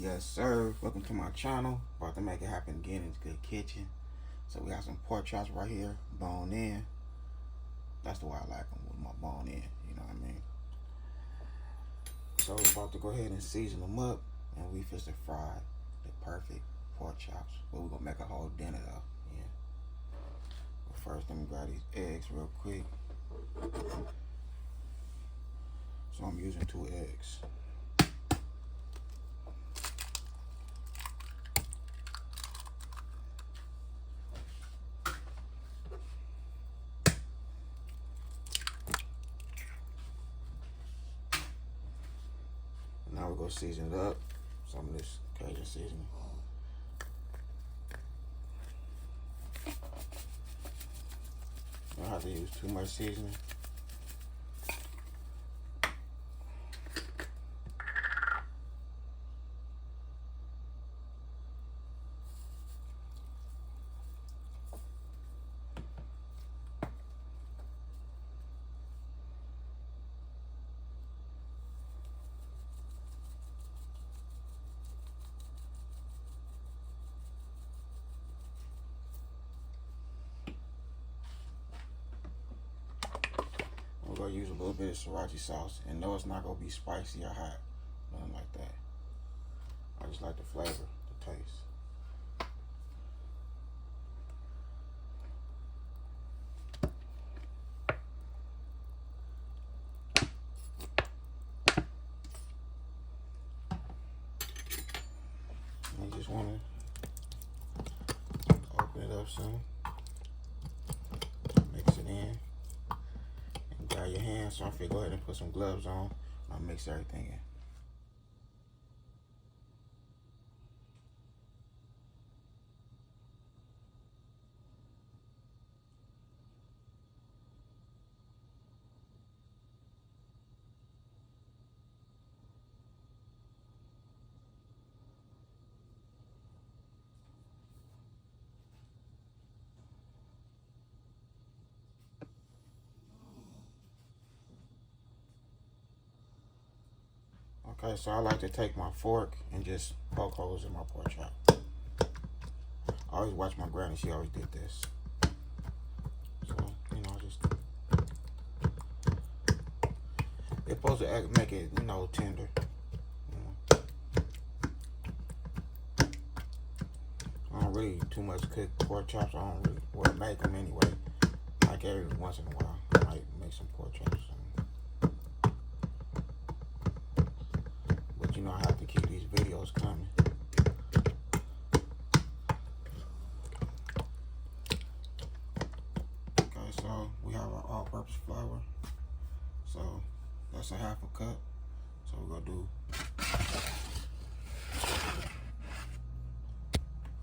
Yes, sir. Welcome to my channel. About to make it happen again in this good kitchen. So we got some pork chops right here, bone in. That's the way I like them, with my bone in. You know what I mean? So we're about to go ahead and season them up, and we fix to fry the perfect pork chops. But we're gonna make a whole dinner though. Yeah. But first, let me grab these eggs real quick. So I'm using 2 eggs. Now we're gonna season it up. Some of this Cajun seasoning. You don't have to use too much seasoning. We're gonna use a little bit of sriracha sauce, and no, it's not gonna be spicy or hot, nothing like that. I just like the flavor, the taste. And you just wanna open it up some, mix it in. Grab your hands, so I'm gonna go ahead and put some gloves on. I'll mix everything in. Okay, so I like to take my fork and just poke holes in my pork chop. I always watch my granny, she always did this. So, you know, just it's supposed to make it, you know, tender. You know. I don't really too much cook pork chops. I don't really make them anyway. Like every once in a while, I might make some pork chops. But you know, I have to keep these videos coming. Okay, so we have our all-purpose flour. So that's a 1/2 cup. So we're gonna do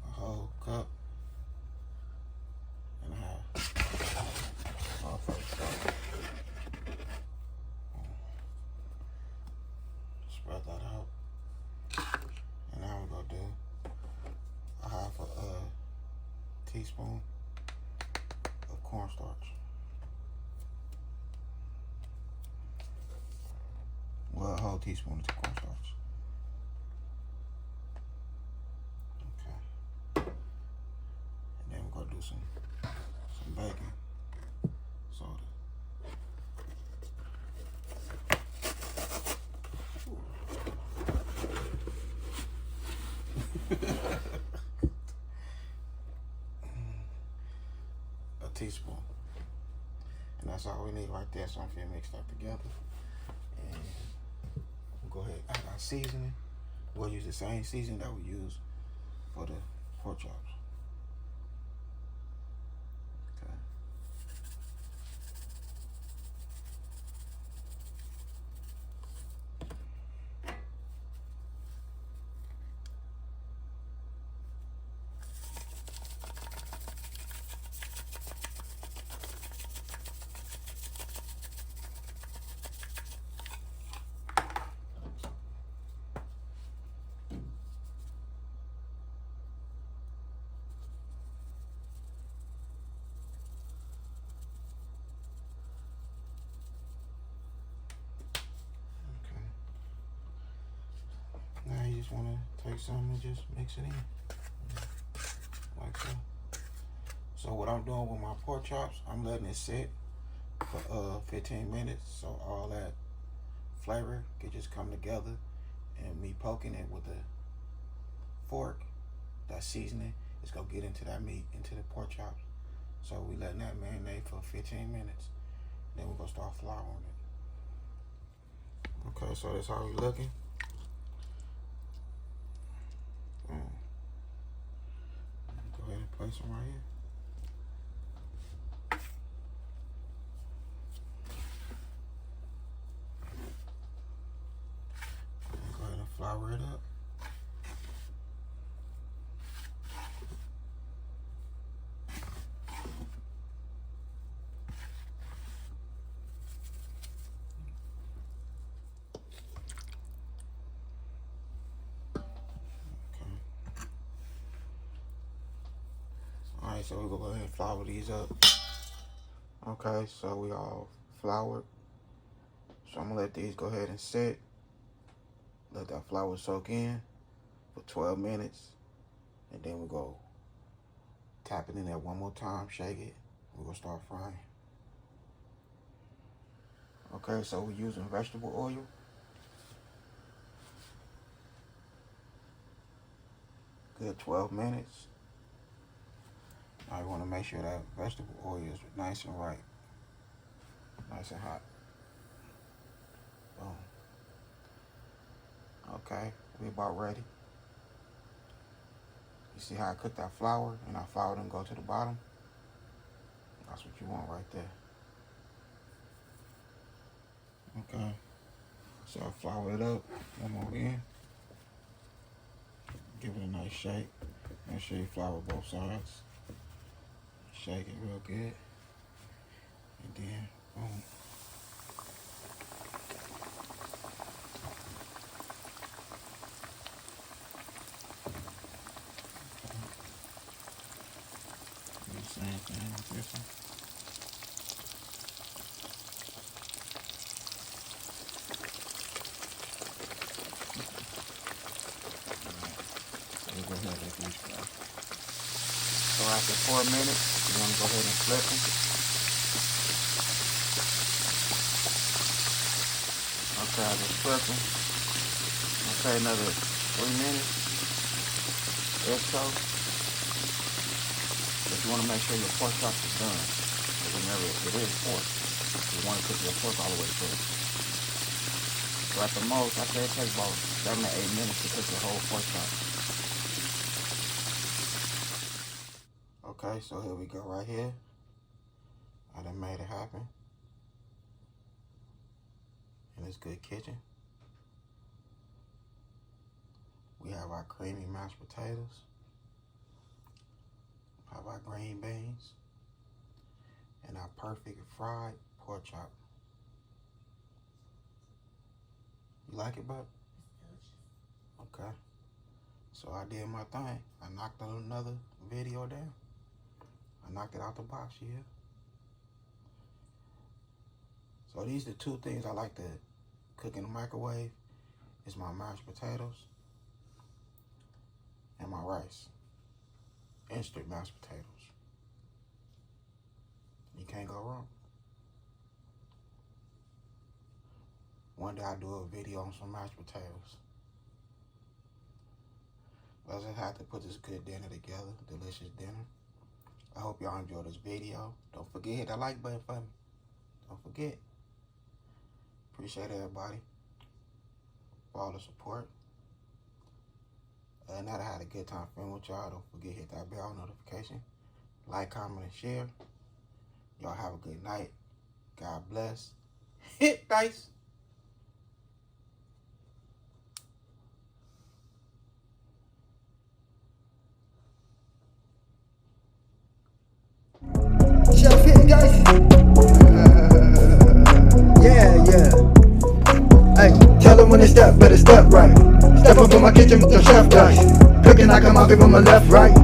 a whole cup and a half all-purpose flour. Spread that out. And now we're gonna do a 1/2 teaspoon of cornstarch. Well, a whole teaspoon of cornstarch. Okay. And then we're gonna do some baking soda. A teaspoon. And that's all we need right there. So I'm gonna mix that together. And we'll go ahead and add our seasoning. We'll use the same seasoning that we use for the pork chops. Okay. just want to take some and just mix it in. Like so. So what I'm doing with my pork chops, I'm letting it sit for 15 minutes so all that flavor can just come together, and me poking it with a fork, that seasoning is gonna get into that meat, into the pork chops. So we letting that marinate for 15 minutes. Then we're gonna start flouring it. Okay, so that's how we looking. Go ahead and place them right here. Go ahead and flour it up. Alright, so we're gonna go ahead and flour these up. Okay, so we all floured. So I'm gonna let these go ahead and sit. Let that flour soak in for 12 minutes. And then we go tap it in there one more time, shake it. We're gonna start frying. Okay, so we're using vegetable oil. Good 12 minutes. Now you want to make sure that vegetable oil is nice and right. Nice and hot. Boom. Okay, we about ready. You see how I cooked that flour and our flour didn't go to the bottom? That's what you want right there. Okay, so I flour it up one more again. Give it a nice shake. Make sure you flour both sides. Shake it real good. And then, boom. Do the same thing with this one. We'll go ahead and let these fry. So after 4 minutes, we're going to go ahead and flip them. Okay, I just flip them. Okay, another 3 minutes or so. But you want to make sure your pork chops is done. Because remember, it is pork. You want to cook your pork all the way through. So at the most, I say it takes about 7 to 8 minutes to cook your whole pork chop. Okay, so here we go right here. I done made it happen. In this good kitchen. We have our creamy mashed potatoes. Have our green beans. And our perfect fried pork chop. You like it, bud? Okay. So I did my thing. I knocked another video down. I knocked it out the box, yeah. So these are the two things I like to cook in the microwave. Is my mashed potatoes and my rice. Instant mashed potatoes. You can't go wrong. One day I'll do a video on some mashed potatoes. Let's just have to put this good dinner together, delicious dinner. I hope y'all enjoyed this video. Don't forget to hit that like button for me. Don't forget. Appreciate everybody for all the support. And now that I had a good time filming with y'all, don't forget to hit that bell notification. Like, comment, and share. Y'all have a good night. God bless. Hit dice. Chef hit dice. Yeah. Hey, tell them when they step, better step right. Step up in my kitchen with the chef dice. Cooking, I come out from my left, right.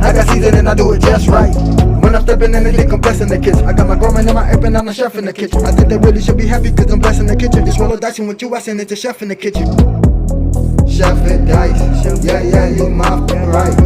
I got season and I do it just right. When I'm stepping in the dick, I'm blessing the kitchen. I got my growing and my apron, I'm the chef in the kitchen. I think they really should be happy cause I'm blessing the kitchen. Just roll a dice and with you, I send it to chef in the kitchen. chef it dice. Yeah, yeah, you my right.